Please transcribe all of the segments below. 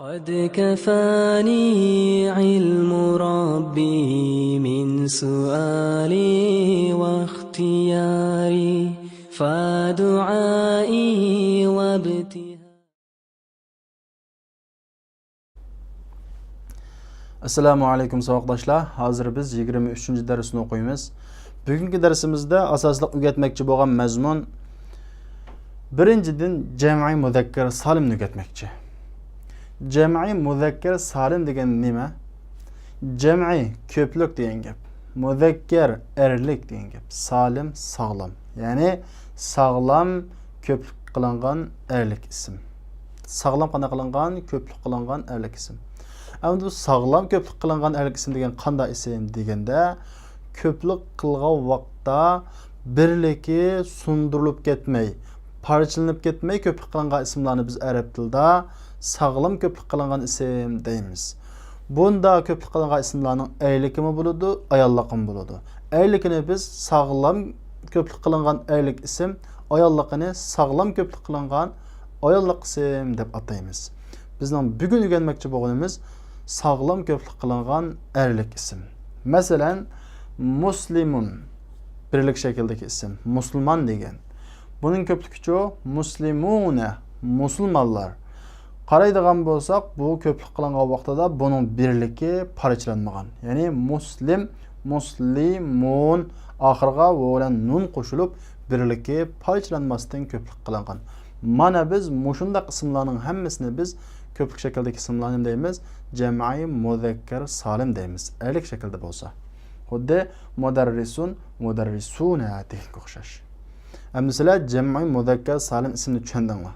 قد كفاني علم ربي من سؤالي واختياري فدعائي وابتهالي. Assalamu alaykum savoqdoshlar. Hozir biz 23-darsni o'qiymiz. Bugungi darsimizda asosliq o'rgatmoqchi bo'lgan mazmun birinchidan jam'iy muzakkar salimni o'rgatmoqchi. Jam'iy muzakkar salim degan nima? Jam'iy ko'plik degan gap. Muzakkar erlik degan gap. Salim sog'lom. Ya'ni sog'lom ko'plik qilingan erlik ism. Sog'lom qanday qilingan? Ko'plik qilingan erlik ism. Ama bu sağlam köplük kılıngan erlik isim degen qanda isim degende köplük kılgan vaqtda birliki sundurulup ketmey, parçalanıp ketmey köplük kılıngan isimlerini biz Arap tilda sağlam köplük kılıngan isim deymiz. Bunda köplük kılıngan isimlerinin erliki mi buludu, ayallıqı mı buludu? Erlikini biz sağlam köplük kılıngan erlik isim, ayallıqını sağlam köplük kılıngan ayallık isim deb ataymiz. Bizden bugün öğrenmekçi bo'lganimiz sağlam köplük kılıngan erlik isim. Mesela muslimun birlik şekildeki isim. Müslüman degen. Bunun köplükçü muslimune musulmanlar. Qaraydigan bolsak bu köplük kılıngan vaqtida bunun birliki parçalanmagan. Yani muslim, muslimun ahırga olan nun qoşulup birliki parçalanmasdan köplük kılıngan. Mana biz mushundaq isimlarning hammasini biz köplük şekildeki isimlarni deymiz. Jam'i muzakkar salim deymiz. Erlik şekilde bolsa. Xuddi mudarrisun, mudarrisuna degan o'xshash. Mesela jam'i muzakkar salim ismini tushundingmi?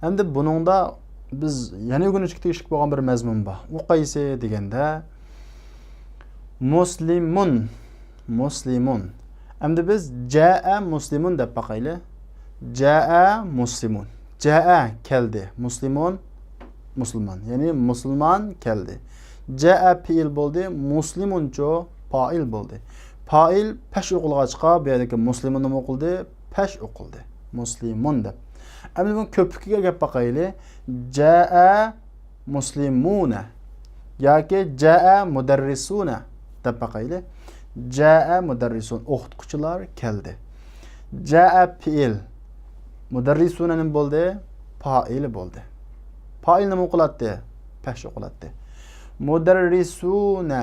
Endi buningda biz yana o'rganishga tegishli bo'lgan bir mazmun bor. U qaysi deganda muslimun, muslimun. Endi biz jaa muslimun deb baqayli. Jaa muslimun. Jaa keldi. Muslimun Müslüman. Yani Müslüman geldi. Jaa fiil bo'ldi, muslimuncho fa'il bo'ldi. Fa'il pesh o'qilg'achqa bu yerdagi muslimun nima o'qildi? Pesh o'qildi. Muslimun deb. Endi bu ko'pligiga gap baqayli. Jaa muslimuna yoki jaa mudarrisuna deb baqayli. Jaa mudarrisun o'qituvchilar keldi. Jaa fiil mudarrisuna nima bo'ldi? Fa'il bo'ldi. Fa'il nima o'qilatdi? Pesh o'qilatdi. Mudarrisuna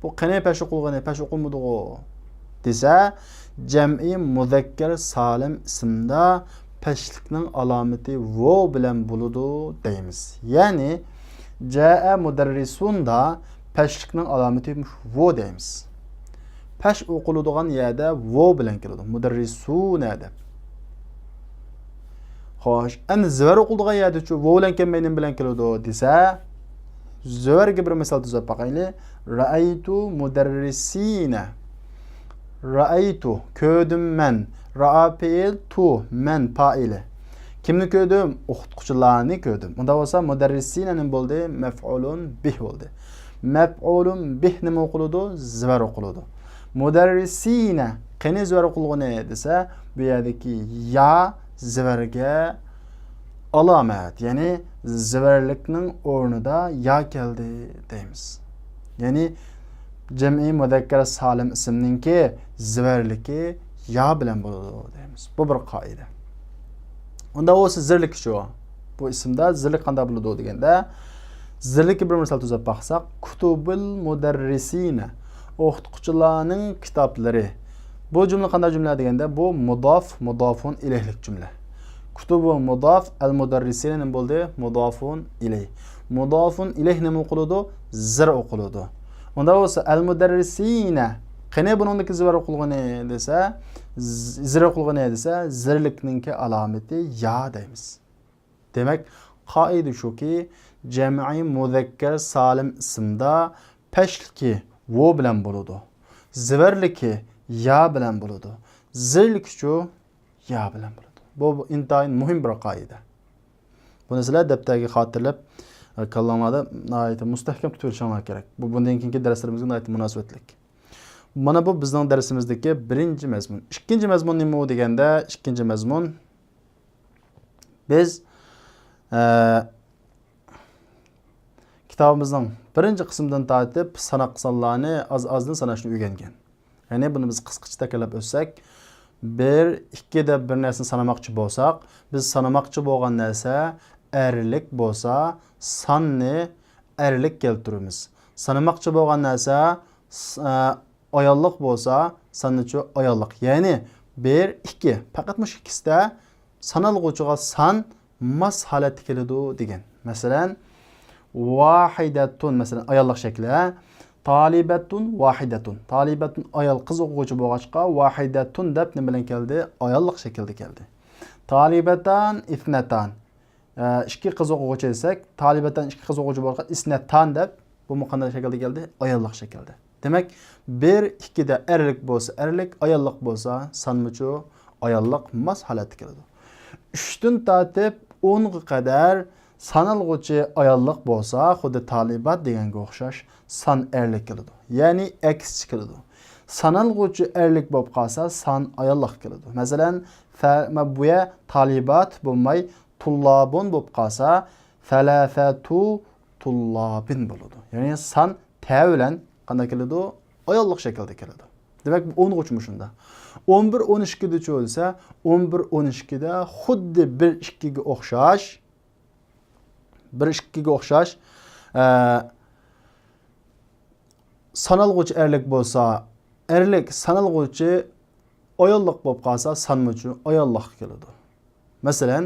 bu qanday pesh o'qilgani? Pesh o'qilmadi-ku desa, jam'i muzakkar salim ismda peshlikning alomati vo bilan bo'ladi deymiz. Ya'ni jaa mudarrisunda peshlikning alomati vo deymiz. Pesh o'qiladigan yerda vo bilan keladi. Mudarrisuna deb. Xo'sh, endi zvar o'qildigan yerda chu vo bilan kelmay nim bilan keladi desa, zvarga bir misol tuzab baqayli. Ra'aytu mudarrisina. Ra'aytu ko'rdim men. Ra'a fiil tu men fa'ili. Kimni ko'rdim? O'qituvchilarni ko'rdim. Unda bo'lsa mudarrisina nim bo'ldi? Maf'ulun bih bo'ldi. Maf'ulun bih nima o'qiladi? Zvar o'qiladi. Mudarrisina qani zvar o'qilgani desa, bu yerdagi ya zvarga alamet, yani zvarlikning o'rnida ya keldi deymiz. Yani jam'i muzakkar salim ismninki zvarligi ya bilan bo'ladi deymiz. Bu bir qoida. Unda o'si zirlik shu. Bu ismda zirlik qanday bo'ladi deganda, zirlikka bir misol tuzab baqsak, kutubul mudarrisina o'qituvchilarning kitoblari. Bu cümle qanday cümle deganda, bu mudaf, mudafun ilayhlik cümle. Kutubu mudaf, al mudarrisina nima bo'ldi? Mudafun ilayh. Mudafun ilayh nima o'qiladi? Zir o'qiladi. Unda bo'lsa al mudarrisina qanday buningdagi zir o'qilgani desa, zir o'qilgani desa, zirlikninki alomati ya deymiz. Demak, qoida shuki, jam'i muzakkar salim ismda peshliki vo bilan bo'ladi. Zirliki ya bilan bo'ladi. Zirlik shu ya bilan bo'ladi. Bu intayin muhim bir qoida. Buni sizlar daftarga xotirlab, kallanglarda nihoyat mustahkam tutib olishinglar kerak. Bu bundan keyingi darslarimizga nihoyat munosabatli. Mana bu bizning darsimizdagi birinchi mazmun. Ikkinchi mazmun nima deganda, ikkinchi mazmun biz kitobimizning birinchi qismidan tortib sanoq sonlarni az-azdan sanashni o'rgangan. Ya'ni buni biz qisqacha takrorlab o'tsak, 1, 2 deb bir narsani sanamoqchi bo'lsak, biz sanamoqchi bo'lgan narsa erlik bo'lsa, sonni erlik keltiramiz. Sanamoqchi bo'lgan narsa ayollik bo'lsa, sannichi ayollik. Ya'ni 1, 2 faqat mush ikkisida sanalg'uchiga san mas holati keladi degan. Masalan, vahidatun masalan ayollik shakli, talibatun vahidatun. Talibatun ayol qiz o'quvchi bo'lg'achqa vahidatun deb nima bilan keldi? Ayollik shaklda keldi. Talibatan ithnatan. Ikki qiz o'quvchi desak, talibatan ikki qiz o'quvchi bo'lsa isnatan deb bu qanday shaklda keldi? Ayollik shaklda. Demak, 1, 2 da erlik bo'lsa, erlik, ayollik bo'lsa, sanmichu ayollik mas holati keladi. 3 dan tortib 10 ga qadar sanalg'uchi ayollik bo'lsa, xuddi talibat deganga o'xshash san erlik keladi. Ya'ni aks keladi. Sanalg'uchi erlik bo'lib qolsa, san ayollik keladi. Masalan, bu ya talibat bo'lmay tullabun bo'lib qolsa, falafatu tullabin bo'ladi. Ya'ni san ta bilan qanday keladi? Ayollik shaklda keladi. Demak, 10 ga shunda. 11, 12 da bo'lsa, 11, 12 da xuddi 1, 2 ga o'xshash 1, 2 ga o'xshash sanalg'uchi erlik bo'lsa, erlik sanalg'uchi ayollik bo'lib qolsa, sanmuchi ayollik keladi. Masalan,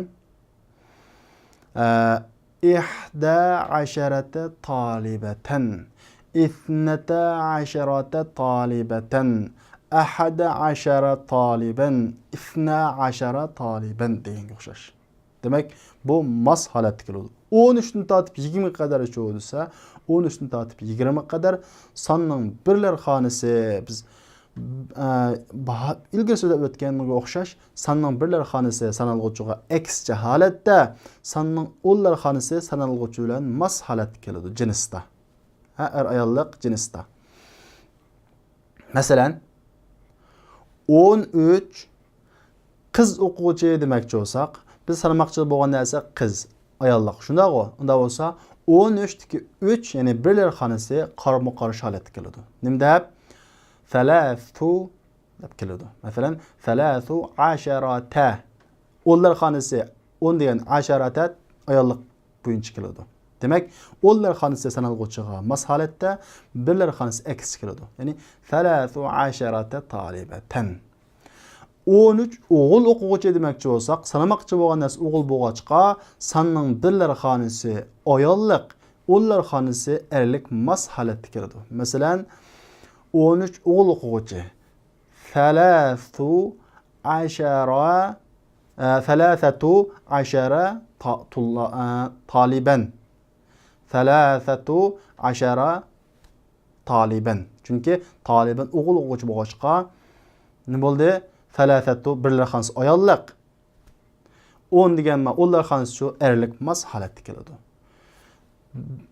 11 talibatan, 12 talibatan, 11 taliban, 12 taliban deganga o'xshash. Demak, bu mas holatga keladi. 13 dan tortib 20 ga qadar bo'lsa, 13 dan tortib 20 ga qadar sonning birlar xonasi biz ilgari so'zlab o'tganga o'xshash sonning birlar xonasi sanalg'uchiga ekscha holatda, sonning o'nlar xonasi sanalg'uchi bilan mas holatga keladi jinsda. Ayollik jinsda. Masalan, 13 qiz o'quvchi demoqchi bo'lsak, biz sanamoqchi bo'lgan narsa qiz, ayollik. Shundaqmi? Unda bo'lsa 13 dagi 3, ya'ni birlar xonasi qarama-qarshi holatga keladi. Nima deb? Thalathu deb keladi. Masalan, thalathu asharata. O'nlar xonasi 10 degan asharata ayollik bo'yicha keladi. Demak, o'nlar xonasi sanalg'uchiga mas holatda, birlar xonasi aks keladi. Ya'ni thalathu asharata talibatan. 13 o'g'il o'quvchi demoqchi bo'lsak, sanamoqchi bo'lgan narsa o'g'il bo'lg'achqa, sanning birlar xonasi ayollik, o'nlar xonasi erlik mas holatga keladi. Masalan, 13 o'g'il o'quvchi. Thalathu ashara taliban. Thalathatu ashara taliban. Chunki taliban o'g'il o'quvchi bo'lg'achqa nima bo'ldi? Thalathatu birlar xonasi ayollik. 10 deganma o'nlar xonasi shu erlik mas holatga keladi.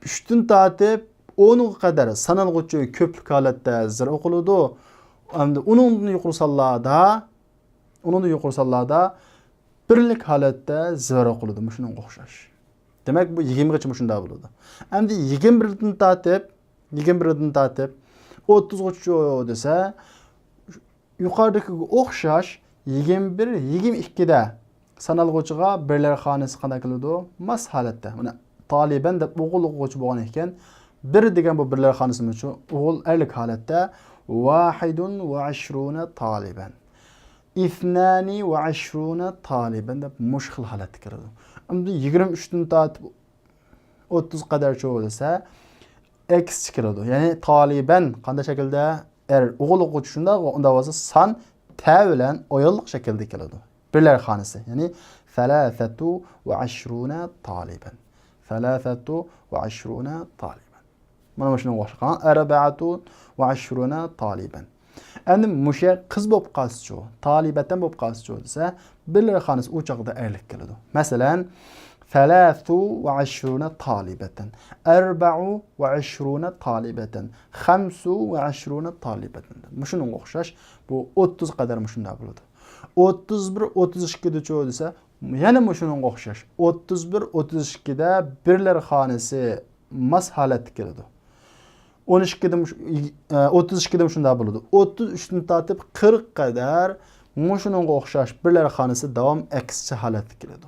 3 dan tortib 10 ga qadar sanalg'uchi ko'plik holatda zir o'qiladi. Endi uningdan yuqori sonlarda birlik holatda zir o'qiladi. Shunga o'xshash. Demak, bu 20 gacha shunda bo'ladi. Endi 21 dan tortib 30 gacha desa, yuqoridagiga o'xshash 21, 22 da sanalg'uchiga birlar xonasi qanday keladi? Mas holatda. Mana taliban deb o'g'il o'quvchi bo'lgan ekan, 1 degan bu birlar xonasi uchun o'g'il erlik holatda 21 taliban. 22 taliban deb mushkil holatga kiradi. Endi 23 dan tortib 30 qadar bo'lsa, x kiradi. Ya'ni taliban qanday shaklda o'g'il o'quvchi shunda, unda bo'lsa san ta bilan ayollik shaklda keladi. Birlar xonasi, ya'ni 23 taliban. 23 taliban. Mana shuni boshqa 24 taliban. Endi musha qiz bo'lib qolsa-chu, talibatan bo'lib qolsa-chu desa, birlar xonasi u chaqda erlik keladi. Masalan, 23 talibatan, 24 talibatan, 25 talibatan. Shunga o'xshash bu 30 qadar shunda bo'ladi. 31, 32 da desa, yana shunga o'xshash. 31, 32 da birlar xonasi mas holatda keladi. 32 da shunda bo'ladi. 33 dan tortib 40 qadar mushuningga o'xshash birlar xonasi davom aksicha holatda keladi.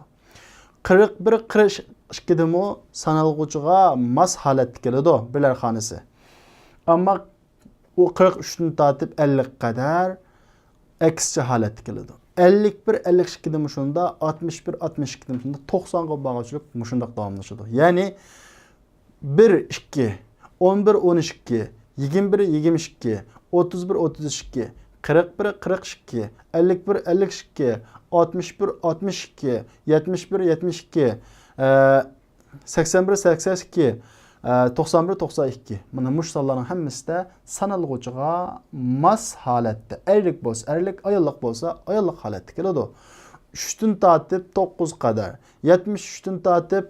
41 42 demo sanalg'uchiga mas holatda keladi birlar xonasi. Ammo u 43 dan tortib 50 qadar aksicha holatda keladi. 51 52 demo shunda 61 62 demo shunda 90 ga bag'ishliq mushundaq davomlashadi. Ya'ni 1 2 11 12 21 22 31 32 41 42 51 52 61 62 71 72 81 82 91 92 mana mush sonlarning hammasida sanalg'uchiga mas holatda erlik bo'lsa erlik, ayollik bo'lsa ayollik holatda keladi. 3 dan tortib 9 qadar, 73 dan tortib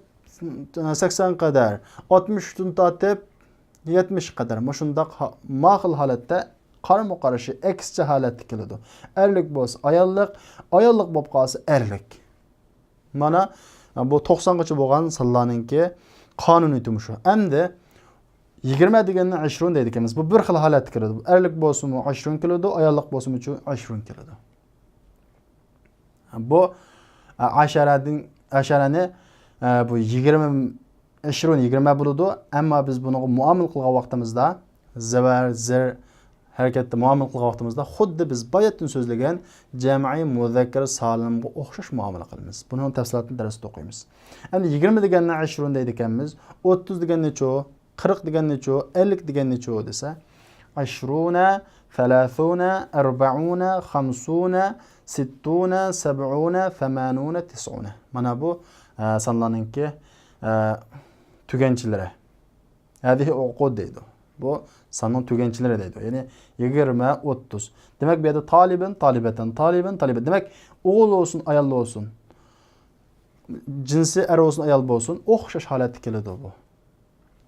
80 qadar, 63 dan tortib 70 qadar mushundaq ma'qul holatda qarama-qarshi aksicha holatda keladi. Erlik bo'lsa ayollik, ayollik bo'lib qolsa erlik. Mana bu 90 gacha bo'lgan sonlarningki qonun yutumi shu. Endi 20 deganni 20 deydi ekamiz. Bu bir xil holatda keladi. Erlik bo'lsa-mu 20 keladi, ayollik bo'lsa-mu 20 keladi. Bu asharani bu 20 bo'ladi. Ammo biz buni muomala qilgan vaqtimizda zavar, zir harakatda muomala qilgan vaqtimizda xuddi biz boyatdan so'zlagan jam'i muzakkar salimga o'xshash muomala qilamiz. Buning tafsilotini darsda o'qiymiz. Endi 20 deganni 20 deydi ekanmiz. 30 degan necha, 40 degan necha, 50 degan necha desa 20, 30, 40, 50, 60, 70, 80, 90. Mana bu sonlarningki tuganchilari. Hadihi uqud deydi. Bu sonning tuganchilari deydi. Ya'ni 20, 30. Demak bu yerda talibin, talibatan, talibin, talibat. Demak o'g'il olsun, ayol olsun. Jinsi er olsun, ayol olsun, o'xshash holatda keladi bu.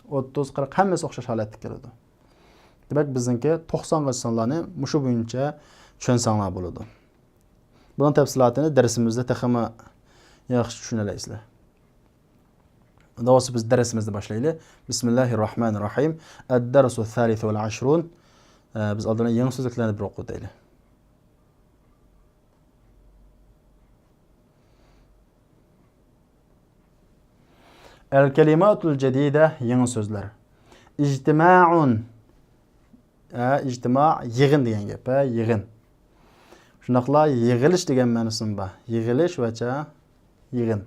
30, 40 hammasi o'xshash holatda keladi. Demak bizningki 90 gacha sonlarni mushu bo'yicha tushunsanlar bo'ladi. Buning tafsilotini darsimizda taxama yaxshi tushunalaysizlar. Davası biz dersimizni başlayalım. Bismillahirrahmanirrahim. Ad-dersu thalith vel 20. Biz aldığına yeni sözlüklerini bir okuyalım. El-kelimatul cedide yeni sözler. İctima'un. İctima yığın degan gap, yığın. Shunaqla yig'ilish degan ma'nosi bor. Yig'ilish vacha yig'in.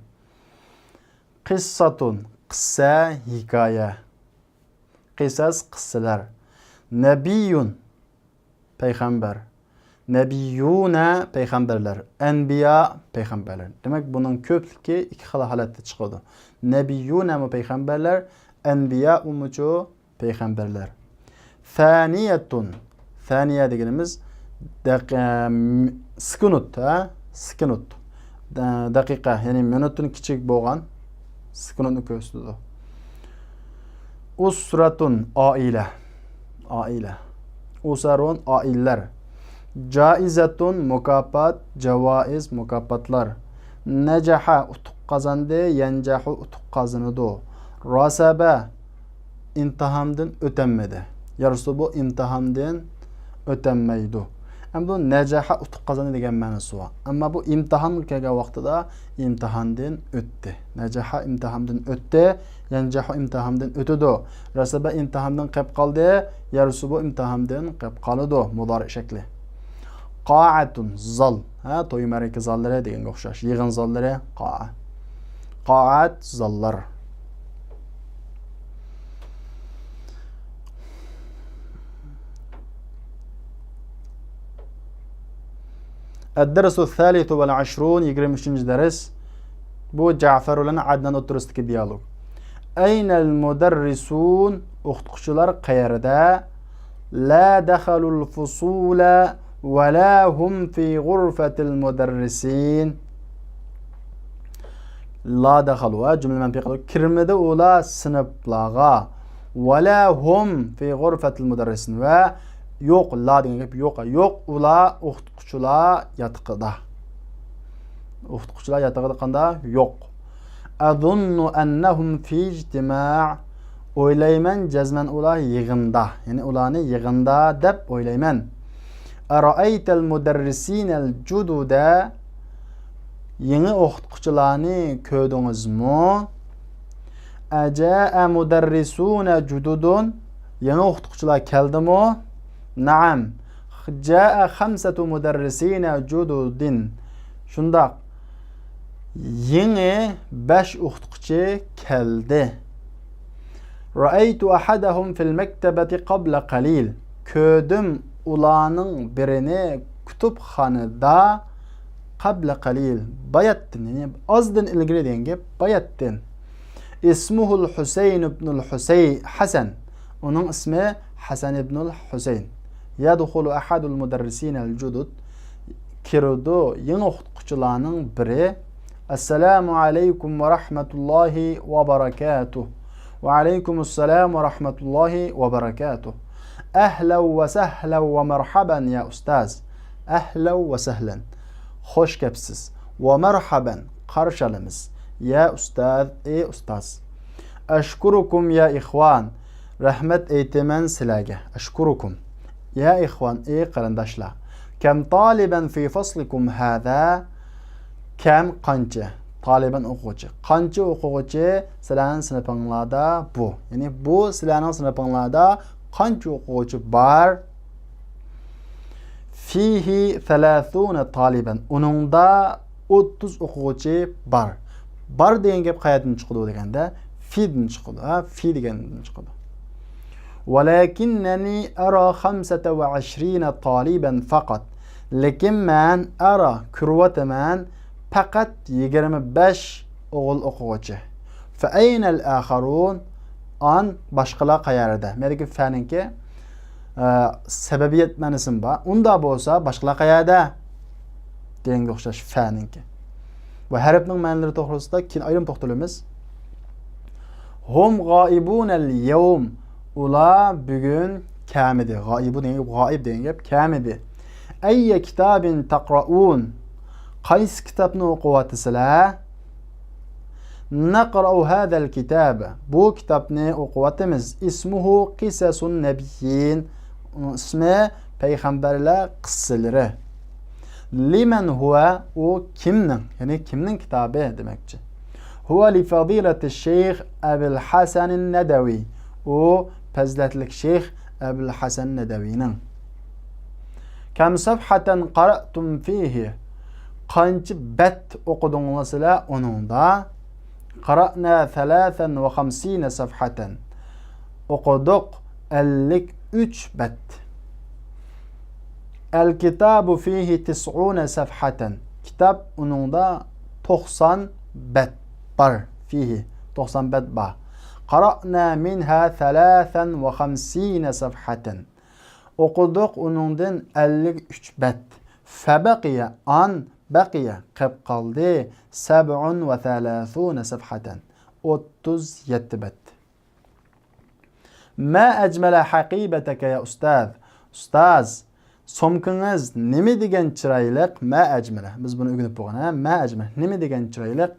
Qissatun, qissa, hikoya. Qisas, qissalar. Nabiyun, payg'ambar. Nabiyuna, payg'ambarlar. Anbiya, payg'ambarlar. Demak, buning ko'pligi ikki xil holatda chiqadi. Nabiyuna payg'ambarlar, anbiya umucho payg'ambarlar. Thaniyatun. Thaniya deganimiz skunut, skunut. Daqiqa, ya'ni minutdan kichik bo'lgan skunutni ko'rsatadi. Usratun, oila. Oila. Usarun, oilalar. Jaizatun, mukofot, javoiz, mukofotlar. Najaha, utuq qozondi, yanjahu, utuq qozonadi. Rasaba, imtihondan o'tanmadi. Yarısı bu imtihandan ötenmeydi. Ama bu necaha utuq qozonadi degan ma'nosi bor. Ammo bu imtihon kelgan vaqtida imtihondan o'tdi. Necaha imtihondan o'tdi, yanjahu imtihondan o'tadi. Rasaba imtihondan qolib qoldi, yarısı bu imtihondan qolib qoladi. Mudori shakli. Qa'atun, zal. To'y maraka zallari deganga o'xshash. Yig'in zallari qa'a. Qa'at, zallar. الدرس الثالث والعشرون يقرأ مشنج درس بو جعفر لنا عدنان أترستك ديالوج. أين المدرسون أختقشلر قيردا لا دخلوا الفصول ولا هم في غرفة المدرسين. لا دخلوا جملة من بيقولوا كرمدا ولا سنب لاغا ولا هم في غرفة المدرسين و yo'q, la degan gap yo'q. Yo'q, ular o'qituvchilar yotqida. O'qituvchilar yotqida qanda yo'q. Azunnu annahum fi ijtima'. O'ylayman jazman ular yig'inda. Ya'ni ularni yig'inda deb o'ylayman. Ara'aytal mudarrisinal jududa yangi o'qituvchilarni ko'rdingizmi? Aja'a mudarrisuna jududun yangi o'qituvchilar keldimi? Na'am. Ja'a khamsatu mudarrisina jududin. Shundaq. Yangi 5 o'qituvchi keldi. Ra'aytu ahadahum fil maktabati qabla qalil. Ko'rdim ularning birini kutubxonada qabla qalil. Bayattin, ya'ni ozdan ilgari degan gap bayattin. Ismuhul Husayn ibn al-Husayn Hasan. Onun ismi Hasan ibn al-Husayn. Yadkhulu ahadul mudarrisin al-judud. Kirdi yangi o'qituvchilarning biri. Assalomu alaykum va rahmatullohi va barakatuh. Wa alaykum assalam wa rahmatullohi va barakatuh. Ahlan wa sahlan wa marhaban ya ustaz. Ahlan wa sahlan. Xo'sh kelibsiz. Va marhaban. Qarshalimiz. Ya ustaz, ey ustaz. Ashkurukum ya ikhwan. Rahmat aytaman sizlarga. Ashkurukum. Ya ikhwan, ey qarindoshlar. Kam taliban fi faslikum hada? Kam qancha? Taliban o'quvchi. Qancha o'quvchi sizlarning sinfingizda bu? Ya'ni bu sizlarning sinfingizda qancha o'quvchi bor? Fihi 30 taliban. Uningda 30 o'quvchi bor. Bar degan gap qayerdan chiqdi deganda, fidan chiqdi. Fi degandan chiqdi. Walakinnani ara 25 taliban faqat. Lekin men ara ko'ryapman faqat 25 o'g'il o'quvchi. Fa ayna al-akharun? An boshqalar qayerda? Meniki faninki sababiyat ma'nosim bor. Unda bo'lsa boshqalar qayerda? Deganga o'xshash faninki. Va harfning ma'nolari to'g'risida keyin ayrim to'xtalamiz. Hum g'oibun al-yawm. Ular bugun kamidi. G'oibu degan g'oib degan gap kamidi. Ayya kitabin taqraun. Qaysi kitobni o'qiyapsizlar? Naqra'u hadha al-kitab. Bu kitobni o'qiyapmiz. Ismuhu Qisasun Nabiyyin. Ismi payg'ambarlar qissalari. Liman huwa? O kimning? Ya'ni kimning kitobi demakchi. Huwa li fadilati Sheyx Abul Hasan an-Nadawi. O fazlatlik Sheyx Abul Hasan an-Nadawiyning. Kam safhatan qara'tum fihi? Qancha bat o'qidingizlar uningda? Qara'na 53 safhatan. O'qidik 53 bat. El-kitabu fihi 90 safhatan. Kitap uningda 90 bat bar. Fihi 90 bat bar. Qara'na minha 53 safhatan. O'qidik uningdan 53 bat. Fabaqiya an baqiya qilib qoldi 37 safhatan. 37 bat. Ma ajmala haqibataka ya ustaz. Ustaz, somkingiz nima degan chiroyliq? Ma ajmala. Biz buni o'rganib bo'lgan, ma ajmala. Nima degan chiroyliq?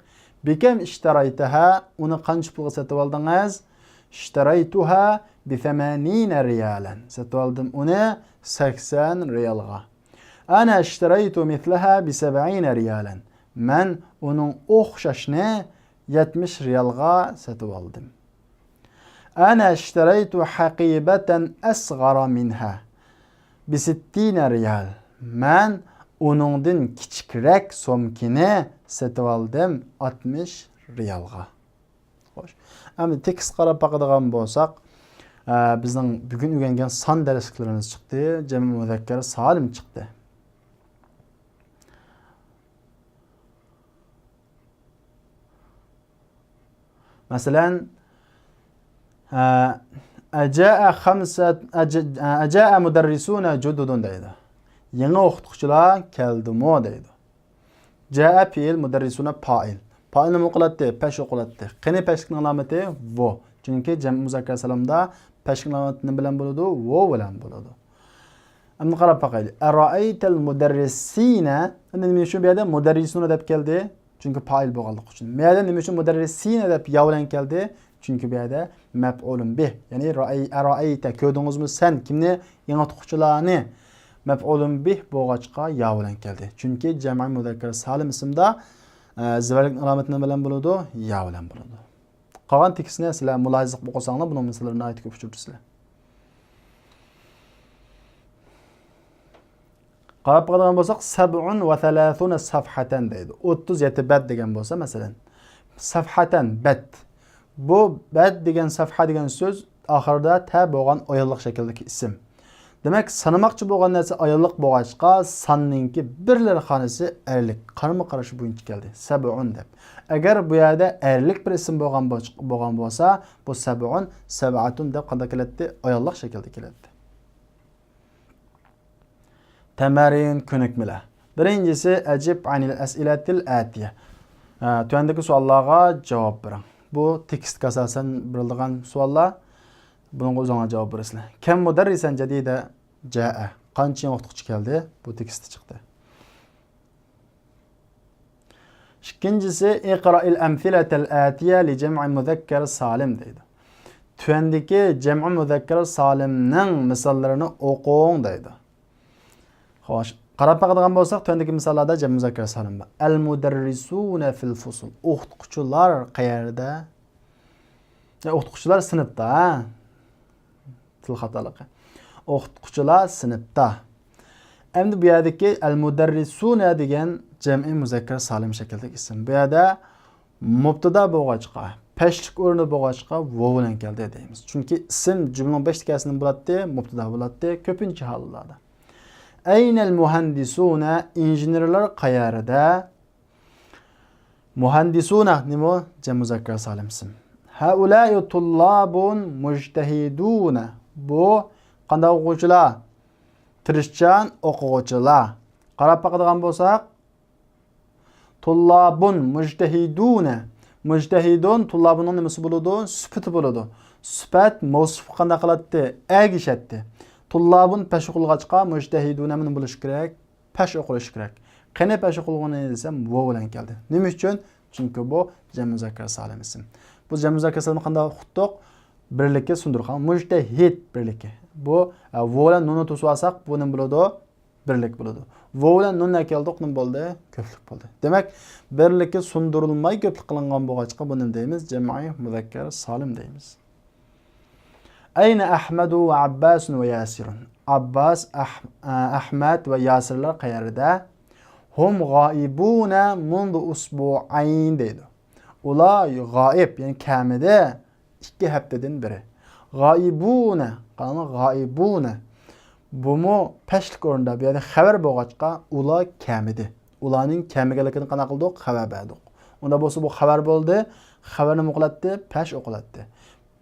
Bekam ishtaraytaha, uni qancha pulga sotib oldingiz? Ishtaraytuha bi 80 riyalan. Sotib oldim uni 80 riyalga. Ana ishtaraytu mithlaha bi 70 riyalan. Men uning o'xshashini 70 riyalga sotib oldim. Ana ishtaraytu haqibatan asghara minha bi 60 riyal. Men uningdan kichikroq somkini sotib oldim 60 riyalga. Xo'sh. Endi tekst qarab baqadigan bo'lsak, bizning bugun o'rgangan son darsliklarimiz chiqdi, jami muzakkar salim chiqdi. Masalan, aja'a mudarrisuna jududun deydi. Yangi o'qituvchilar keldimi deydi. Ja'a fi'il, mudarrisuna fa'il. Fa'il nima qiladi? Pesh o'qiladi. Qani peshning alomati vo. Chunki jam' muzakkar salamda peshning alomati nima bilan bo'ladi? Vo bilan bo'ladi. Endi qarab boqaylik. Ara'aytal mudarrisina, endi nima uchun bu yerda mudarrisuna deb keldi? Chunki fa'il bo'lganligi uchun. Bu yerda nima uchun mudarrisina deb yo bilan keldi? Çünkü bu yerda maf'ulun bih, ya'ni ra'ayta ko'rdingizmi sen kimni? Yangi maf'ulun bih bo'lg'achqa ya bilan keldi. Chunki jam'i muzakkar salim ismda zivarlik alomati nima bilan bo'ladi? Ya bilan bo'ladi. Qolgan tekstni sizlar mulohaza qilib o'qisanglar, buni misollarini aytib ko'p uchiribsizlar. Qarab qarag'an bo'lsak, 37 safhatan deydi. 37 bad degan bo'lsa, masalan, safhatan bad. Bu bad degan safha degan so'z oxirida ta bo'lgan oyonliq shakldagi ism. Demak, sanamoqchi bo'lgan narsa oyonliq bo'lg'achqa, sonninki birlar xonasi erlik, qarama-qarashi bo'yicha keldi. 7 deb. Agar bu yerda erlik bir ism bo'lgan bo'lsa, bu 7 deb qanday keladi? Oyonliq shaklda keladi. Tamarin ko'nikmalar. Birinchisi ajib anil as'ilatil atiya. Tuandagi savollarga javob bering. Bu tekstga asosan berilgan savollar. Bunga o'zingizlar javob berasizlar. Kam mudarrisan jadida jaa. Qancha o'qituvchi keldi? Bu tekstda chiqdi. Ikkinchisi iqra'il amfilatal atiya li jam'i muzakkar salim deydi. Tuandagi jam'i muzakkar salimning misollarini o'qing deydi. Xo'sh, qarab baqadigan bo'lsak, tuandagi misollarda jam'i muzakkar salim bor. Al mudarrisuna fil fusl. O'qituvchilar qayerda? O'qituvchilar sinfda. Til xatoligi. O'qituvchilar sinfda. Endi bu yerdagi al mudarrisuna degan jam'i muzakkar salim shaklidagi ism. Bu yerda mubtada bo'lg'achqa, pashlik o'rni bo'lg'achqa vav bilan keldi deymiz. Chunki ism jumlaning 5 takasini bo'ladi, mubtada bo'ladi ko'pincha hollarda. Aynal muhandisuna, injenerlar qayerda? Muhandisuna nima? Jam'i muzakkar salim ism. Haula'i tullabun mujtahiduna. Bu qanday o'quvchilar? Tirishchan o'quvchilar. Qarab baqadigan bo'lsak, tullabun mujtahiduna. Mujtahidun tullabunning nimasi bo'ladi? Sifati bo'ladi. Sifat mavsuf qanday qiladi? Agishadi. Tullabun pesh o'qilg'achqa mujtahiduna nima bo'lishi kerak? Pesh o'qilishi kerak. Qani pesh o'qilg'ini desam, vav bilan keldi. Nima uchun? Chunki bu jam'i muzakkar salim ism. Bu jam'i muzakkar salim qanday o'qitdik? Birlikka sundirgan mujtahid birlikka. Bu vav bilan nuni to'sib olsak, bu nima bo'ladi? Birlik bo'ladi. Vav bilan nunni keldik, nima bo'ldi? Ko'plik bo'ldi. Demak, birlikka sundirilmay ko'plik qilingan bo'lg'achqa buni deymiz, jam'i muzakkar salim deymiz. Ayna Ahmadu va Abbas va Yasirun. Abbas, Ahmad va Yasirlar qayerda? Hum g'oibuna mundu usbu'ayn deydi. Ular g'oib, ya'ni kamida 2 haftadan beri. G'oibuna, qani g'oibuna. Bumu pashlik o'rinda, bu yerda xabar bo'lg'achqa ular kamidi. Ularning kamigaligini qana qildik? Xabar berdik. Unda bo'lsa bu xabar bo'ldi. Xabarni nima qiladi? Pash o'qiladi.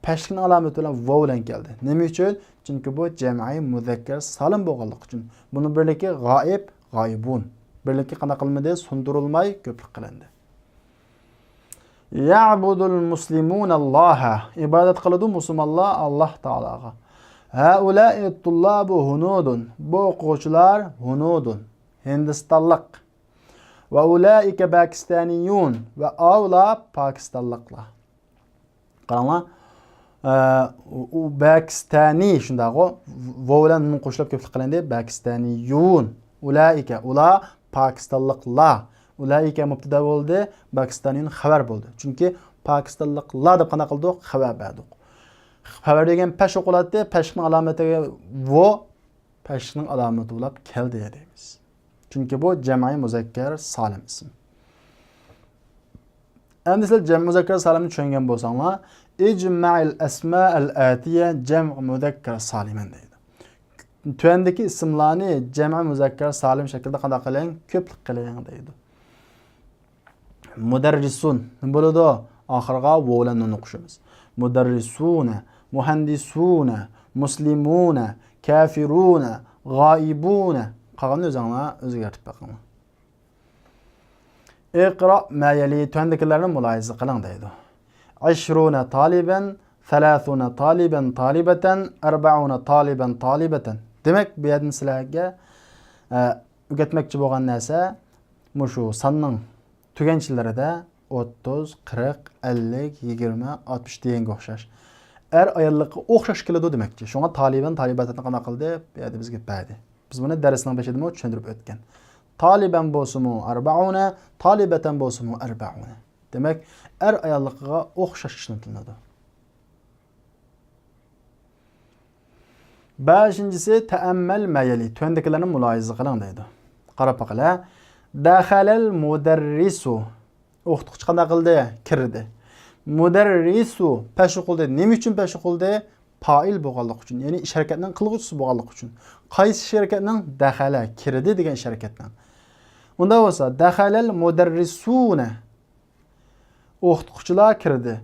Pashlikning alomati bilan vav bilan keldi. Nima uchun? Chunki bu jam'i muzakkar salim bo'lganligi uchun. Buni birligi g'oib, g'oibun. Birlikka qana qilmadi? Sundirilmay ko'plik qilindi. Ya'budul muslimun Alloha. Ibodat qiladi musulmonlar Alloh taologa. Haula'i tullabu hunudun. Bu o'quvchilar hunudun. Hindistonlik. Va ulaika pakistaniyun. Va avla pokistonliklar. Qaranglar. U Pakistani shundaqo vav bilan nun qo'shilib ko'plik qilindi. Pakistaniyun. Ulaika ular pokistonliklar. Ulaika mubtada bo'ldi, Pakistaniyun xabar bo'ldi. Chunki pokistonliklar deb qana qildik? Xabar berdik. Xabar degan pash o'qiladi, pashning alomatiga vo, pashning alomati bo'lib keldi deymiz. Chunki bu jam'i muzakkar salim ism. Endi sizlar jam'i muzakkar salimni tushungan bo'lsanglar, ijma'il asma'al atiya jam' muzakkar saliman deydi. Tuandagi ismlarni jam'i muzakkar salim shaklda qanday qiling? Ko'plik qiling deydi. Mudarrisun bo'ladi. Oxirga vav bilan nun o'qishimiz. Mudarrisuna, muhandisuna, muslimuna, kafiruna, g'oibuna. Qolganini o'zingizlar o'zgartirib boqinglar. Iqra ma yali tuandagilarni mulohaza qiling deydi. 20 taliban, 30 taliban talibatan, 40 taliban talibatan. Demak, bu yerda sizlarga o'rgatmoqchi bo'lgan narsa mushu sonning tuganchilarida 30, 40, 50, 20, 60 deganga o'xshash. Ayollikqa o'xshash keladi demakchi. Shunga taliban talibatni qana qildi, bu yerda bizga berdi. Biz buni darsning beshida tushuntirib o'tgan. Taliban bo'lsa-mu 40, talibatan bo'lsa-mu 40. Demak, ayollikqa o'xshash ishlatiladi. Beshinchisi ta'ammal mayali. Tuandakilarni muloyiza qiling deydi. Qarab baqala. Dakhalal mudarrisu. O'qituvchi qanday qildi? Kirdi. Mudarrisu peshi qildi. Nima uchun peshi qildi? Fa'il bo'lganlik uchun, ya'ni ish harakatining qilg'uvchisi bo'lganlik uchun. Qaysi ish harakatining? Dakhala, kirdi degan ish harakatdan. Unda bo'lsa, dakhalal mudarrisuna. O'qituvchilar kirdi.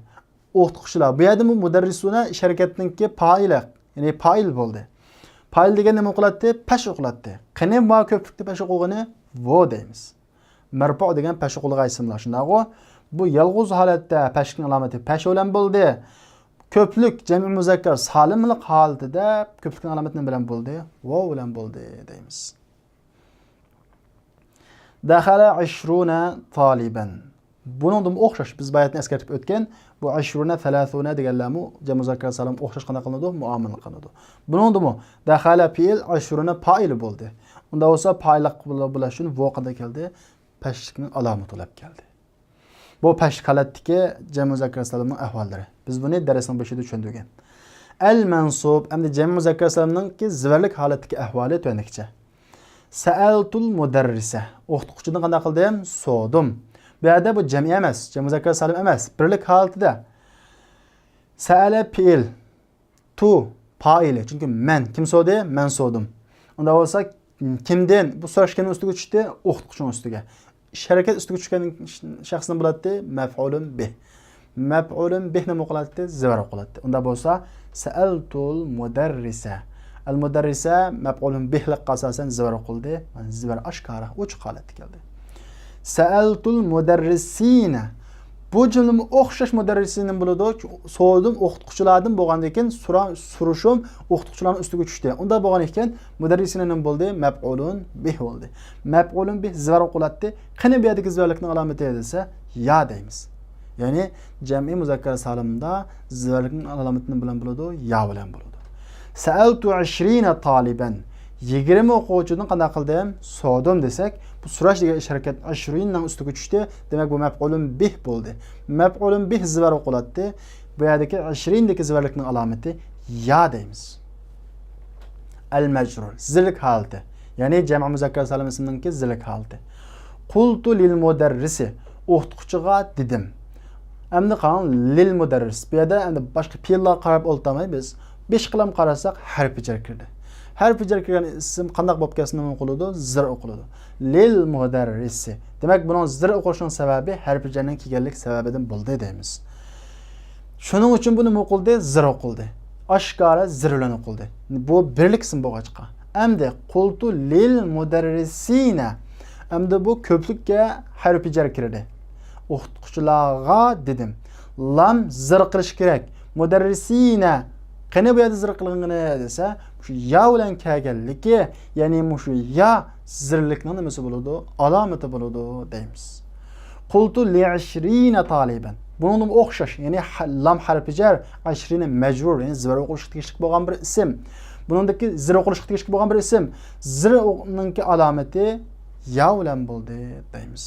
O'qituvchilar. Bu yerda mudarrisuna ish harakatininki fa'ili, ya'ni fa'il bo'ldi. Fa'il degan nima qiladi? Pesh qiladi. Qani bu ko'plikda pesh qo'ygani? Vo deymiz. Marfu degan pesh qo'lg'ay ismlar. Shundaqo bu yolg'iz holatda peshning alomati pesh bilan bo'ldi. Ko'plik jami muzakkar salimlik holatida ko'plikning alomati nima bilan bo'ldi? Vo bilan bo'ldi deymiz. Dakhala 20 taliban. Buningdan o'xshash biz bayatni eskartib o'tgan. Bu 20 30 deganlarmi jami muzakkar salim o'xshash qanday qilinadi? Muomala qilinadi. Buningdan dakhala fi'il 20 fa'il bo'ldi. Unda bo'lsa fa'illik bo'lish uchun vo qanday keldi? Peshlikning alomati bo'lib keldi. Bu peshlik holatdagi jami muzakkar salimning ahvollari. Biz buni darsning beshida tushuntirgan. Al-mansub hamda jami muzakkar salimning zivarlik holatdagi ahvoli to'ynikcha. Sa'altul mudarrisa. O'qituvchini qanday qildim? So'dim. Bu yerda bu jami emas, jami muzakkar salim emas, birlik holatida. Sa'ala fi'il, tu fa'ili. Chunki men kim so'di? Men so'dim. Unda bo'lsa kimden bu so'rashganning ustiga tushdi? O'qituvchining ustiga. Ish harakat ustiga tushgan shaxsning bo'ladi maf'ulun bih. Maf'ulun bih nima qiladi? Zivar qiladi. Unda bo'lsa sa'altul mudarrisa. Al mudarrisa maf'ulun bihlik asosan zivar qildi. Zivar oshkora ochiq holatga keldi. Sa'altul mudarrisina. Bu jumla o'xshash mudarrisinin bo'ladi. So'radim o'qituvchilardan bo'lgandan keyin surishim o'qituvchilarning ustiga tushdi. Unda bo'lgan ekan mudarrisinin nima bo'ldi? Maf'ulun bih bo'ldi. Maf'ulun bih zivar qiladi. Qani bu yerdagi zivarlikning alomati desa ya deymiz. Ya'ni jami muzakkar salimda zivarlikning alomati bilan bo'ladi? Ya bilan bo'ladi. Sa'altu 20 taliban. 20 o'quvchidan qanday qildim? So'radim desak, bu surash degan ish harakat 20 dan ustiga tushdi. Demak bu maf'ulun bih bo'ldi. Maf'ulun bih zivar qiladi. Bu yerdagi 20 dagi zivarlikning alomati ya deymiz. Al-majrur zillik holati. Ya'ni jami muzakkar salim ismininki zillik holati. Qultu lil mudarrisi. O'qituvchiga dedim. Endi qan lil mudarris. Bu yerda endi boshqa fe'llar qarab o'ltamaymiz. 5 qilam qarasak harfi jar kirdi. Harfi jar kirgan ism qanday bo'lib kelsa nima qiladi? Zir o'qiladi. Lil mudarrisi. Demak, buning zir o'qilishining sababi harfi jarning kelganlik sababidan bo'ldi deymiz. Shuning uchun buni nima qildi? Zir o'qildi. Oshkora zir bilan o'qildi. Bu birlik ism bo'lg'achqa. Endi qultu lil mudarrisina. Endi bu ko'plikka harfi jar kirdi. O'qituvchilarga dedim. Lam zir qilish kerak. Mudarrisina qani bu yerda zir qilingani desa, shu ya bilan kelganligi, ya'ni shu ya zirlikning nimasi bo'ladi? Alomati bo'ladi deymiz. Qultu li 20 taliban. Bunun o'xshash, ya'ni lam harfi jar 20 majrur, ya'ni zir o'qilish tegishli bo'lgan bir ism. Buningdagi zir o'qilish tegishli bo'lgan bir ism. Zirning alomati ya bilan bo'ldi deymiz.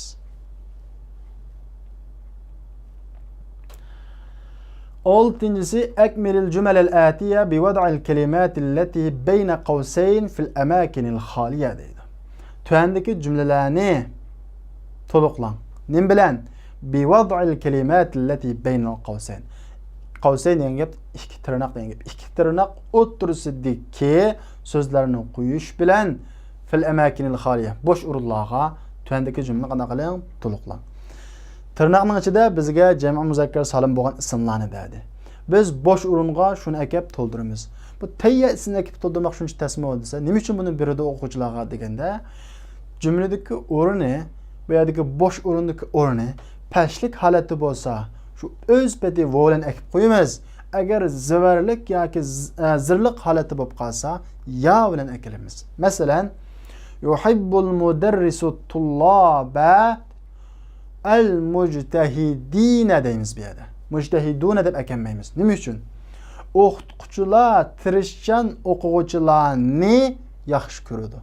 Oltinchisi akmilil jumalal atiya bi wad'il kalimatillati bayna qawsayn fil amakinil xaliya deydi. Tuandagi jumlalarni to'liqlang. Nim bilan bi wad'il kalimatillati bayna qawsayn. Qawsayn degan gap ikki tirnoq degan gap. Ikki tirnoq o'ttirsidagi so'zlarni qo'yish bilan fil amakinil xaliya bo'sh o'rinlarga tuandagi jumla qanday qiling? To'liqlang. Tirnoqning ichida bizga jami muzakkar salim bo'lgan ismlarni berdi. Biz bo'sh o'ringa shuni akab to'ldiramiz. Bu tayya ismni akab to'ldirmoq shuncha tasma desa, nima uchun buni beradi o'quvchilarga deganda, jumladagi o'rni, bu yerdagi bo'sh o'rindagi o'rni pashlik holati bo'lsa, shu o'z bedi volan akib qo'yamiz. Agar zivarlik yoki zirlik holati bo'lib qolsa, ya bilan akilamiz. Masalan, yuhibbul mudarrisu tullaba el mujtahidine deymiz bu yerda. Mujtahiduna deb ekanmaymiz. Nima uchun? O'qituvchilar tirishchan o'quvchilarni yaxshi ko'radi.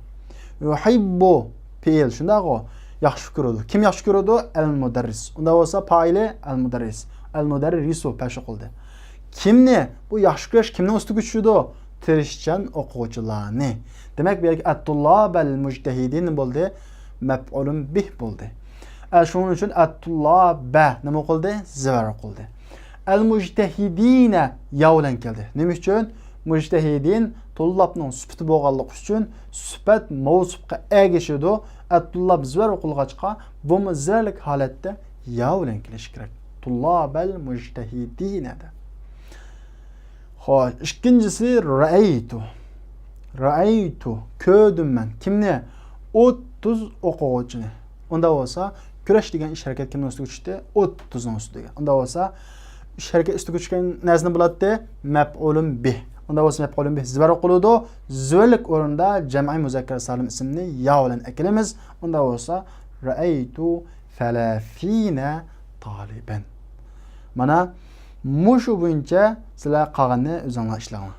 Yuhibbu fe'l shundaqo yaxshi ko'radi. Kim yaxshi ko'radi? Al-mudarris. Unda bo'lsa fa'ili al-mudarris. Al-mudarrisu pashqa qildi. Kimni? Bu yaxshi ko'rish kimning ustiga tushadi? Tirishchan o'quvchilarni. Demak, bu yerga at-tullab al-mujtahidin bo'ldi, maf'ulun bih bo'ldi. Shuning uchun at-tullaba nima qildi? Zivar qildi. Al-mujtahidina yavlan keldi. Nima uchun? Mujtahidin tullabning sifati bo'lganligi uchun sifat mavsufga egishidi. At-tullab zivar o'qilg'achqa bu mizralik holatda yavlan kelish kerak. Tullabal mujtahidina. Xo'sh, ikkinchisi ra'aytu. Ra'aytu ko'rdim men. Kimni? 30 o'quvchini. Unda bo'lsa, kurash degan ish harakat kimning ustiga tushdi? 30 ning ustiga. Unda bo'lsa, ish harakat ustiga tushgan narsani bo'ladi maf'ulun bih. Unda bo'lsa maf'ulun bih zivar o'qiladi. Zivarlik o'rinda jam'i muzakkar salim ismini ya bilan eklamiz. Unda bo'lsa ra'aytu 30 taliban. Mana mushu bo'yicha sizlar qolganini o'zingizlar ishlang.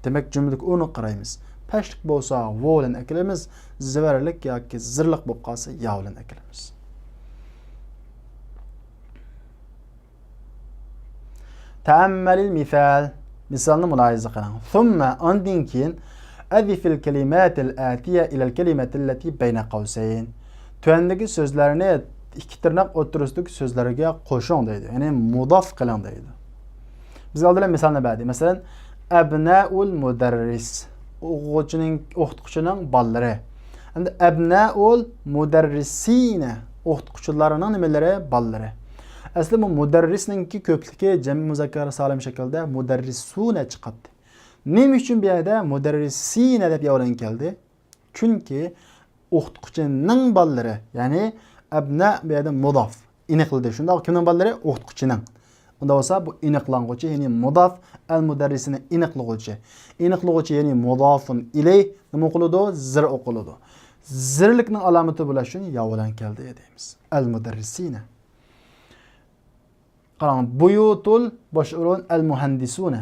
Demak, jumlaga uni qaraymiz. Pashlik bo'lsa vo bilan eklamiz, zivarlik yoki zirliq bo'lib qolsa ya bilan eklamiz. Ta'ammalil misal. Misalni mulohaza qiling. Thumma undan keyin adifil kalimatil atiya ila al kalimati allati bayna qawsayn. Tuandagi so'zlarni ikki tirnoq o'tirisidagi so'zlarga qo'shing deydi. Ya'ni mudof qiling deydi. Biz oldinlar misolni berdik. Masalan, abnaul mudarris. O'qituvchining bolalari. Endi abnaul mudarrisina. O'qituvchilarining nimalari? Bolalari. Aslida bu mudarrisninki ko'pligi jami muzakkar salim shaklda mudarrisuna chiqadi. Nima uchun bu yerda mudarrisina deb yozilgan keldi? Chunki o'qituvchining bolalari, ya'ni abna bu yerda mudof, iniqladi. Shunda kimning bolalari? O'qituvchining. Unda bo'lsa bu iniqlanguvchi, ya'ni mudof al-mudarrisini iniqlaguvchi. Iniqlaguvchi ya'ni mudofun ilay nima qiladi? Zir o'qiladi. Zirlikning alomati bo'lish uchun ya bilan keldi deymiz. Al-mudarrisina. Qarang, buyutul bosh o'rin al-muhandisuna.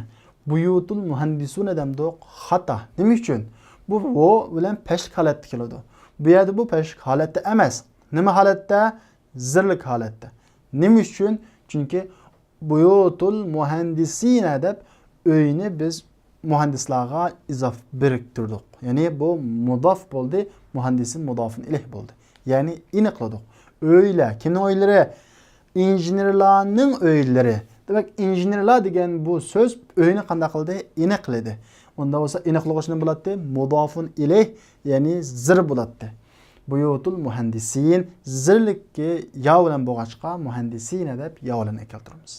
Buyutul muhandisuna demdoq xata. Nima uchun? Bu vo bilan pashk holatda keladi. Bu yerda bu pashk holatda emas. Nima holatda? Zirlik holatda. Nima uchun? Chunki buyutul muhandisina deb uyni biz muhandislarga izof biriktirdik. Ya'ni bu mudof bo'ldi, muhandisin mudofin ilayh bo'ldi. Ya'ni iniqladik. Uylar, kimning uylari? İnjenerlarning uylari. Demak, injenerlar degan bu so'z uyni qanday qildi? Iniqladi. Unda bo'lsa iniqlag'ich nima bo'ladi? Mudofun ilayh, ya'ni zir bo'ladi. Buyutul muhandisin zirlikki ya bilan bo'lg'achqa muhandisina deb ya bilan keltiramiz.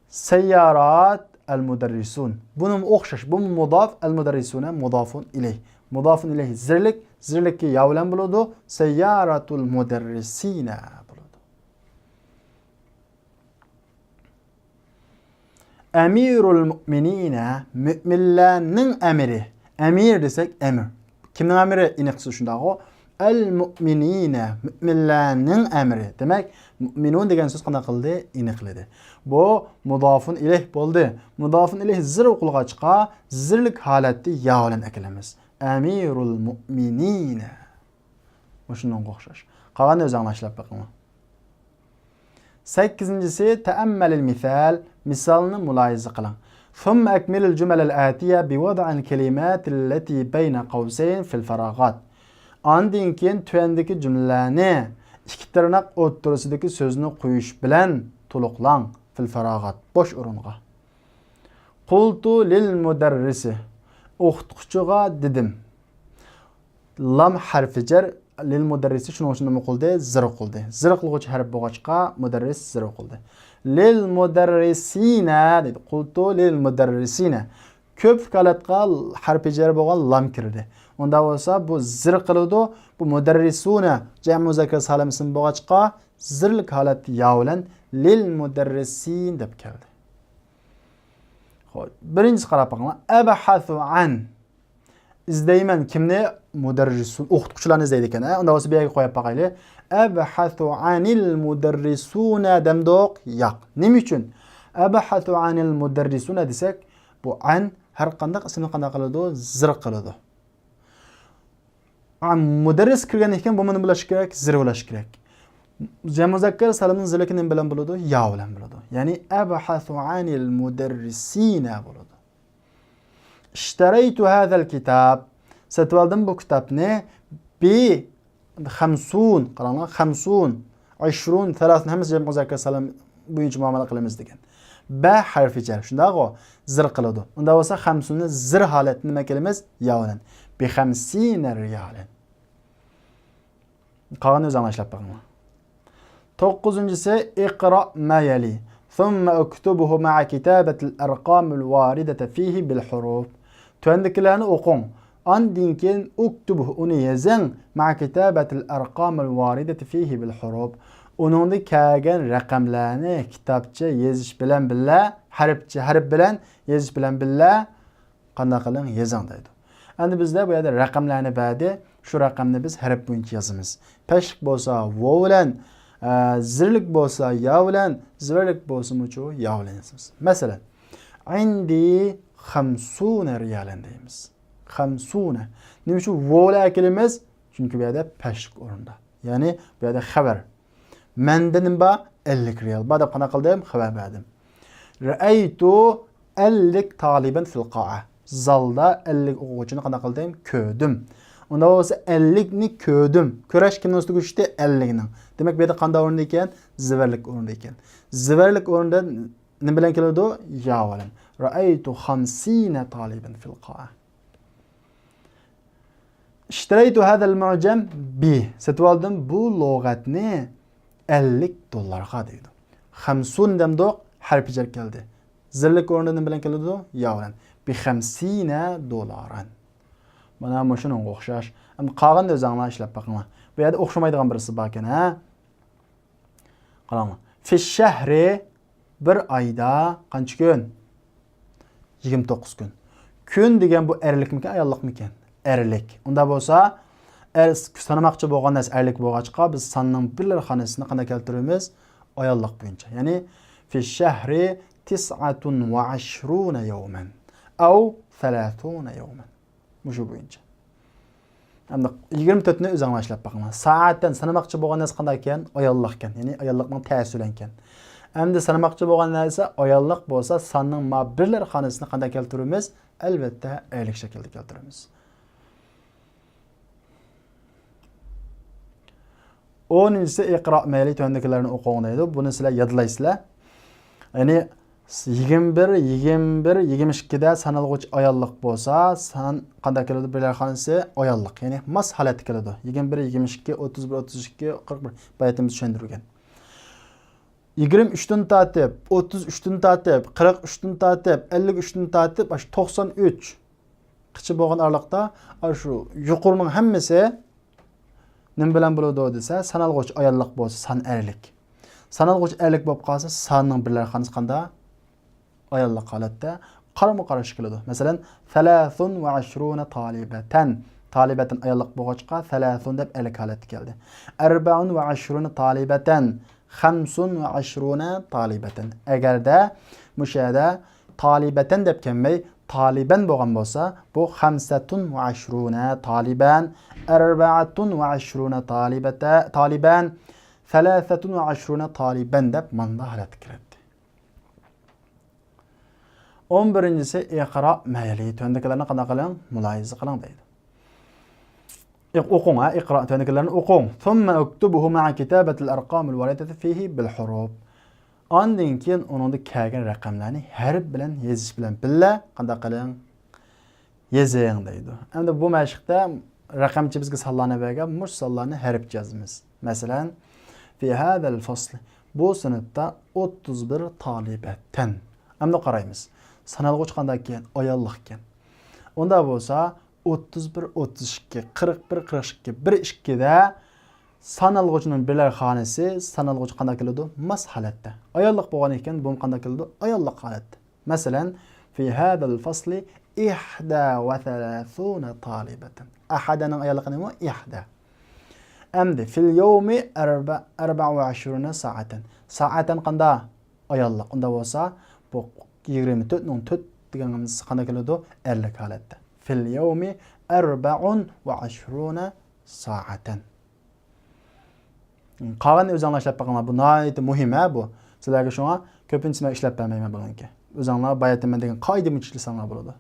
Sayyarat al-mudarrisun. Buni o'xshash. Bu mudof al-mudarrisuna mudofun ilayh. Mudofun ilayh zirlik, zirlikki ya bilan bo'ladi. Sayyaratul mudarrisina. Amirul mu'minina müminlarning amiri. Amir desek emir. Kimning amiri? Iniqsi shundaqo. Al mu'minina müminlarning amiri. Demak, mu'minun degan so'z qanday qildi? Iniqladi. Bu mudofun ilayh bo'ldi. Mudofun ilayh zir o'qilg'achqa zirlik holatda ya bilan eklamiz. Amirul mu'minina. Shundan o'xshash. Qolganini o'zinglar ishlab boqing. 8-incisi ta'ammalil misal. Misalni mulohaza qiling. Thumma akmilil jumalal atiya biwad'il kalimatil lati bayna qawsayn fil faraghat. Ondan keyin tuandagi jumlalarni ikki tirnoq o'rtasidagi so'zni qo'yish bilan to'liqlang fil faraghat, bosh o'ringa. Qultu lil mudarrisi. O'qituvchiga dedim. Lam harfi jar lil mudarrisi shuni nima qildi? Zir qildi. Zir qiluvchi harf bo'lg'achqa mudarris zir qildi. Lil mudarrisina dedi. Qultu lil mudarrisina. Ko'p kalatga harfi jar bo'lgan lam kirdi. Unda bo'lsa bu zir qiladi. Bu mudarrisuna jam muzakkar salim ism bo'lg'achqa zirlik holatda ya bilan lil mudarrisin deb keldi. Xo'p, birinchisi qarab boqinglar. Abahathu an. izlayman kimni? Mudarrisun. O'qituvchilarni izlaydi ekan. Unda bo'lsa bu yerga qo'yib boqaylik. Abhathu anil mudarrisuna demdoq yo'q. Nima uchun? Abhathu anil mudarrisuna desak, bu an har qanday ismni qanday qiladi? Zir qiladi. Mudarris kirgan ekan bu nima bo'lishi kerak? Zir bo'lishi kerak. Jam muzakkar salimning zirligi nima bilan bo'ladi? Ya bilan bo'ladi. Ya'ni abhathu anil mudarrisina bo'ladi. Ishtaraytu hadal kitab. Sotib oldim bu kitobni bi 50 qaranglar 50 20 30 hammasi jam muzakkar salim bo'yicha muomala qilamiz degan. Ba harfi jar. Shundaqo zir qiladi. Unda bo'lsa 50 ni zir holatni nima kelamiz? Ya bilan. Bi 50 riyalan. Qolganini o'zing ishlab boqinglar. 9-si iqra ma yali. Thumma uktubuhu ma'a kitabati al-arqam al-waridati fihi bil huruf. Tuandikilarni o'qing. Ondan keyin uktubuhu uni yozing ma'a kitabati al-arqam al-waridati fihi bil huruf. Uningda kelgan raqamlarni kitobcha yozish bilan billa, harf bilan yozish bilan billa qanday qiling yozing deydi. Endi bizda bu yerda raqamlarni ba'di shu raqamni biz harf bo'yicha yozamiz. Pashq bo'lsa vo bilan, zirlik bo'lsa ya bilan, zirlik bo'lsa mucho ya bilan yozamiz. Masalan, indi 50 riyalan deymiz. 50. Nima uchun vo bilan kelamiz? Chunki bu yerda pashq o'rinda. Ya'ni bu yerda xabar. Menda nima 50 riyal. Ba'da qanaqa qildim? Xabar berdim. Ra'aytu 50 taliban fil qa'a. Zalda 50 o'quvchini qanaqa qildim? Ko'rdim. Unda bo'lsa 50 ni ko'rdim. Ko'rash kimning ustiga tushdi? 50 ning. Demak bu yerda qanday o'rinda ekan? Zivarlik o'rinda ekan. Zivarlik o'rinda nima bilan keladi? Ya bilan. Ra'aytu 50 taliban fil qa'a. Ishtaraytu hada al-mu'jam bi. Sotib oldim bu lug'atni $50 deydi. 50 demdoq harf jar keldi. Zirlik o'rnida nima bilan keladi? Ya bilan. Bi $50. Mana shunga o'xshash. Endi qolganda o'zinglar ishlab boqinglar. Bu yerda o'xshamaydigan birisi bor ekan, ha? Qaranglar. Fi shahri bir oyda qancha kun? 29 kun. Kun degan bu erlikmikan, ayollikmikan? Erlik. Unda bo'lsa, sanamoqchi bo'lgan narsa erlik bo'lg'achqa biz sonning birlar xonasini qanday keltiramiz? Ayollik bo'yicha. Ya'ni fi shahri 29 yawman aw 30 yawman. Mushu bo'yicha. Endi 24 ni o'zinglar ishlab boqinglar. Soatdan sanamoqchi bo'lgan narsa qanday ekan? Ayollik ekan. Ya'ni ayollikning ta'siran ekan. Endi sanamoqchi bo'lgan narsa ayollik bo'lsa, sonning birlar xonasini qanday keltiramiz? Albatta, erlik shaklda keltiramiz. 10-si iqro mayli tuandikilarni o'qing deydi. Buni sizlar yodlaysizlar. Ya'ni 21, 22 da sanalg'uchi ayollik bo'lsa, san qanday keladi? Birlar xonasi ayollik. Ya'ni mas holati keladi. 21, 22, 31, 32, 41 bayatimiz tushuntirgan. 23 dan tortib, 33 dan tortib, 43 dan tortib, 53 dan tortib, 93 qichi bo'lgan aralıqda shu yuqorining hammasi nima bilan bo'ladi desa, sanalg'uchi ayollik bo'lsa, san erlik. Sanalg'uchi erlik bo'lib qolsa, sonning birlar xonasi qanday? Ayollik holatda qarama-qarshi keladi. Masalan, 23 talibatan. Talibatan ayollik bo'lg'achqa 30 deb erlik holatga keldi. 24 talibatan. 25 talibatan. Agarda mushada talibatan deb kelmay, taliban bo'lgan bo'lsa, bu 25 taliban, 24 taliban, 23 taliban deb manda holat kiradi. 11-si iqro mayli. Tuandikilarni qanday qiling? Muloyiza qiling deydi. O'qing, iqro tuandikilarni o'qing. Thumma uktubuhu ma'a kitabati al-arqam al-waridati fihi bil huruf. Ondan keyin uningda kelgan raqamlarni harf bilan yozish bilan billa qanday qiling? Yozing deydi. Endi bu mashqda raqamchi bizga sonlarni bergan, mush sonlarni harf yozamiz. Masalan, fi hada al-fasl bu sinfda 31 talibatan. Endi qaraymiz. Sanalg'uchi qanday ekan? Ayollik ekan. Unda bo'lsa 31, 32, 41, 42, 12 da sanalg'uchining birlar xonasi sanalg'uchi qanday keladi? Mas holatda. Ayollik bo'lgan ekan, bu qanday keladi? Ayollik holatda. Masalan, fi في هذا الفصل 31 طالبة. أحدنا أيالقنا مو إحدى. أمد في اليوم 24 ساعة. ساعة قندا أيالق قندا وسا بو 24 دегенimiz qanday keladi? 50 holatda. Fil yawmi 24 soatan. Qolganini o'zinglar ishlab baqinglar. Bu nihoyatda muhim bu. Sizlarga shunga ko'pincha men ishlab bermayman bunga. O'zinglar bayatman degan qoida mujlisanglar bo'ladi.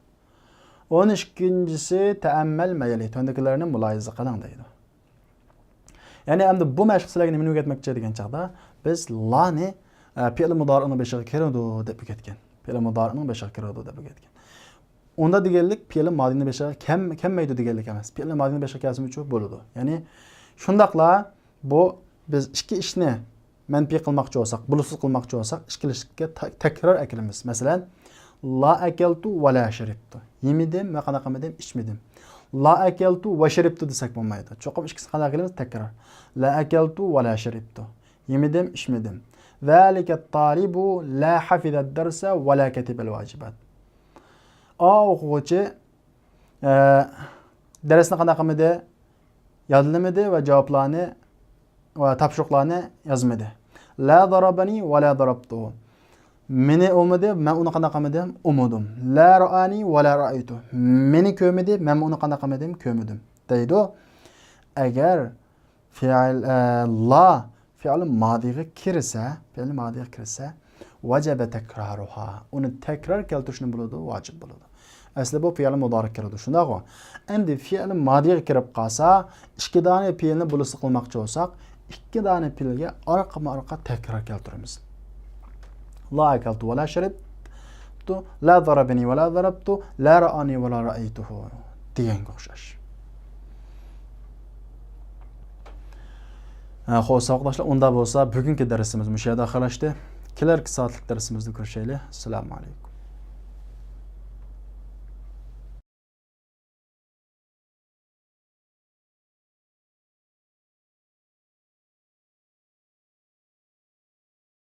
12-si ta'ammal mayli. Tondakilarni muloyiza qiling deydi. Ya'ni endi bu mashq sizlarga nimani o'rgatmoqchi degan chaqda biz lani fe'l mudori'ning beshiga kiradi deb o'rgatgan. Fe'l mudori'ning beshiga kiradi deb o'rgatgan. Unda deganlik fe'l modining beshiga kelmaydi deganlik emas. Fe'l modining beshiga kelsa uchun bo'ladi. Ya'ni shundaqla bu biz ikki ishni manfiy qilmoqchi bo'lsak, bulusiz qilmoqchi bo'lsak, ishkilikka takror aklimiz. Masalan, la akaltu va la sharibtu. Yemidim va qanaqa qilmadim, ichmadim. La akaltu va sharibtu desak bo'lmaydi. Cho'qib ikkisi qanaqa qilamiz? Takror. La akaltu va la sharibtu. Yemidim, ichmadim. Zalika at-talibu la hafiza ad-darsa va la katiba al-wajibat. O'quvchi darsni qanaqa qilmadi? Yodlamadi va javoblarni va topshiriqlarni yozmadi. La darabani va la darabtu. Meni o'midi, men uni qanaqa qilmadim? Umudim. La ra'ani va la ra'aytu. Meni ko'rmadi, men uni qanaqa qilmadim? Ko'rmadim. Deydi. Agar fi'l la fi'l modiga kirsa, vajaba takraruha. Uni takror keltirishni bo'ladi, vojib bo'ladi. Aslida bu fi'l mudori kiradi. Shundaqmi? Endi fi'l modiga kirib qolsa, ikki dona fi'lni bulusi qilmoqchi bo'lsak, ikki dona fi'lga orqa-orqa takror keltiramiz. La akaltu va la sharibtu, la darabani va la darabtu, la ra'ani va la ra'aytuhu deganga o'xshash. Xo'sh, savoqdoshlar, unda bo'lsa bugungi darsimiz mush yerda oxirlashdi. Kelarki soatlik darsimizni ko'rishaylik. Assalomu alaykum.